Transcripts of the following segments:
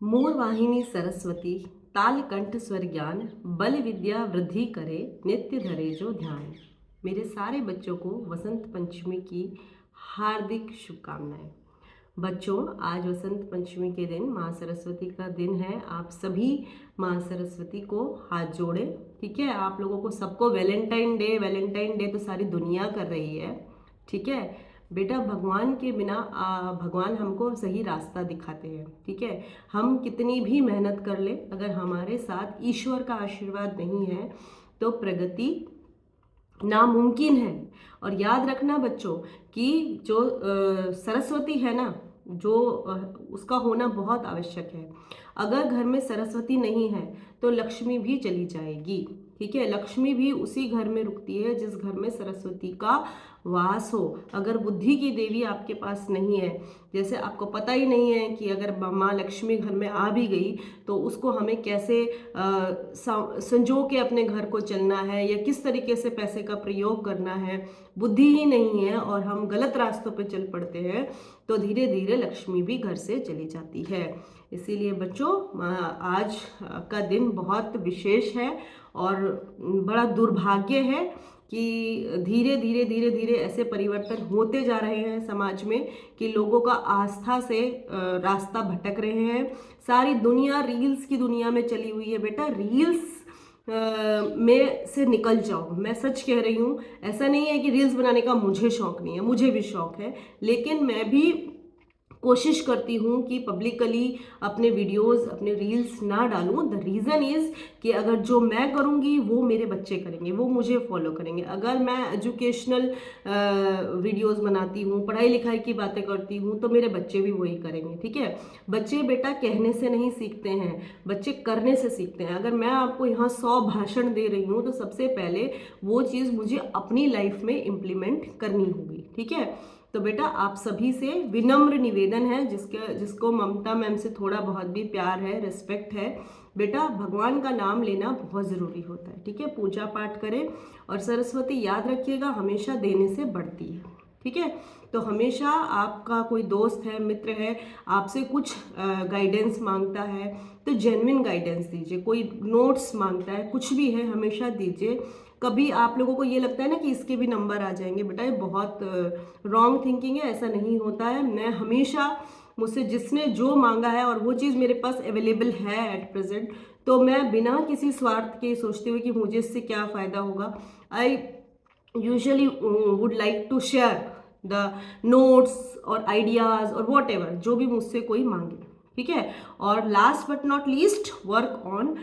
मोर वाहिनी सरस्वती ताल कंठ स्वर ज्ञान बल विद्या वृद्धि करे नित्य धरे जो ध्यान। मेरे सारे बच्चों को वसंत पंचमी की हार्दिक शुभकामनाएं। बच्चों, आज वसंत पंचमी के दिन माँ सरस्वती का दिन है। आप सभी माँ सरस्वती को हाथ जोड़े, ठीक है। आप लोगों को सबको वैलेंटाइन डे तो सारी दुनिया कर रही है, ठीक है बेटा। भगवान के बिना भगवान हमको सही रास्ता दिखाते हैं, ठीक है। हम कितनी भी मेहनत कर ले, अगर हमारे साथ ईश्वर का आशीर्वाद नहीं है तो प्रगति नामुमकिन है। और याद रखना बच्चों कि जो सरस्वती है ना, जो उसका होना बहुत आवश्यक है। अगर घर में सरस्वती नहीं है तो लक्ष्मी भी चली जाएगी, ठीक है। लक्ष्मी भी उसी घर में रुकती है जिस घर में सरस्वती का वास हो। अगर बुद्धि की देवी आपके पास नहीं है, जैसे आपको पता ही नहीं है कि अगर माँ लक्ष्मी घर में आ भी गई तो उसको हमें कैसे संजो के अपने घर को चलना है या किस तरीके से पैसे का प्रयोग करना है, बुद्धि ही नहीं है और हम गलत रास्तों पे चल पड़ते हैं तो धीरे धीरे लक्ष्मी भी घर से चली जाती है। इसीलिए बच्चों, आज का दिन बहुत विशेष है और बड़ा दुर्भाग्य है कि धीरे धीरे ऐसे परिवर्तन होते जा रहे हैं समाज में कि लोगों का आस्था से रास्ता भटक रहे हैं। सारी दुनिया रील्स की दुनिया में चली हुई है बेटा। रील्स में से निकल जाओ, मैं सच कह रही हूँ। ऐसा नहीं है कि रील्स बनाने का मुझे शौक नहीं है, मुझे भी शौक है, लेकिन मैं भी कोशिश करती हूँ कि पब्लिकली अपने वीडियोस, अपने रील्स ना डालूँ। द रीज़न इज़ कि अगर जो मैं करूँगी वो मेरे बच्चे करेंगे, वो मुझे फॉलो करेंगे। अगर मैं एजुकेशनल वीडियोस बनाती हूँ, पढ़ाई लिखाई की बातें करती हूँ, तो मेरे बच्चे भी वही करेंगे, ठीक है। बच्चे बेटा कहने से नहीं सीखते हैं, बच्चे करने से सीखते हैं। अगर मैं आपको यहाँ 100 भाषण दे रही हूँ तो सबसे पहले वो चीज़ मुझे अपनी लाइफ में इम्प्लीमेंट करनी होगी, ठीक है। तो बेटा आप सभी से विनम्र निवेदन है, जिसको ममता मैम से थोड़ा बहुत भी प्यार है, रिस्पेक्ट है, बेटा भगवान का नाम लेना बहुत ज़रूरी होता है, ठीक है। पूजा पाठ करें और सरस्वती याद रखिएगा हमेशा देने से बढ़ती है, ठीक है। तो हमेशा आपका कोई दोस्त है, मित्र है, आपसे कुछ गाइडेंस मांगता है तो जेन्युइन गाइडेंस दीजिए। कोई नोट्स मांगता है, कुछ भी है, हमेशा दीजिए। कभी आप लोगों को ये लगता है ना कि इसके भी नंबर आ जाएंगे, बेटा ये बहुत रॉन्ग थिंकिंग है, ऐसा नहीं होता है। मैं हमेशा, मुझसे जिसने जो मांगा है और वो चीज़ मेरे पास अवेलेबल है एट प्रेजेंट, तो मैं बिना किसी स्वार्थ के सोचते हुए कि मुझे इससे क्या फ़ायदा होगा, I usually would like to share the notes और आइडियाज़ और वॉट एवर जो भी मुझसे कोई मांगे, ठीक है। और last but not least, work on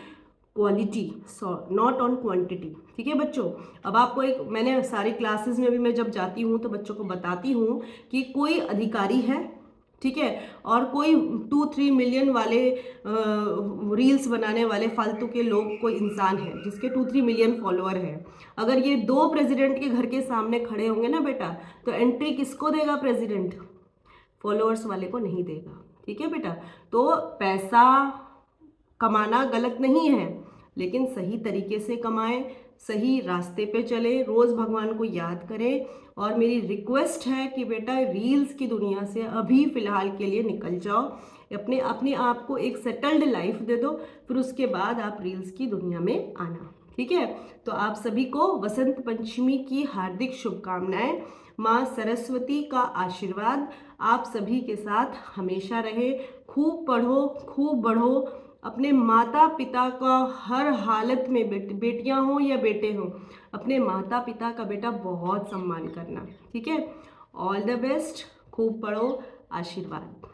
quality, not on quantity, ठीक है बच्चों। अब आपको एक, मैंने सारी क्लासेस में भी मैं जब जाती हूँ तो बच्चों को बताती हूँ कि कोई अधिकारी है, ठीक है, और कोई 2-3 मिलियन वाले रील्स बनाने वाले फालतू के लोग, कोई इंसान है जिसके 2-3 मिलियन फॉलोअर हैं। अगर ये 2 प्रेसिडेंट के घर के सामने खड़े होंगे ना बेटा, तो एंट्री किसको देगा प्रेसिडेंट? फॉलोअर्स वाले को नहीं देगा, ठीक है बेटा। तो पैसा कमाना गलत नहीं है, लेकिन सही तरीके से कमाएं, सही रास्ते पे चले, रोज़ भगवान को याद करें। और मेरी रिक्वेस्ट है कि बेटा रील्स की दुनिया से अभी फ़िलहाल के लिए निकल जाओ, अपने आप को एक सेटल्ड लाइफ दे दो, फिर उसके बाद आप रील्स की दुनिया में आना, ठीक है। तो आप सभी को वसंत पंचमी की हार्दिक शुभकामनाएं। माँ सरस्वती का आशीर्वाद आप सभी के साथ हमेशा रहे। खूब पढ़ो, खूब बढ़ो, अपने माता पिता का हर हालत में, बेटियां हो या बेटे हो, अपने माता पिता का बेटा बहुत सम्मान करना, ठीक है। ऑल द बेस्ट, खूब पढ़ो, आशीर्वाद।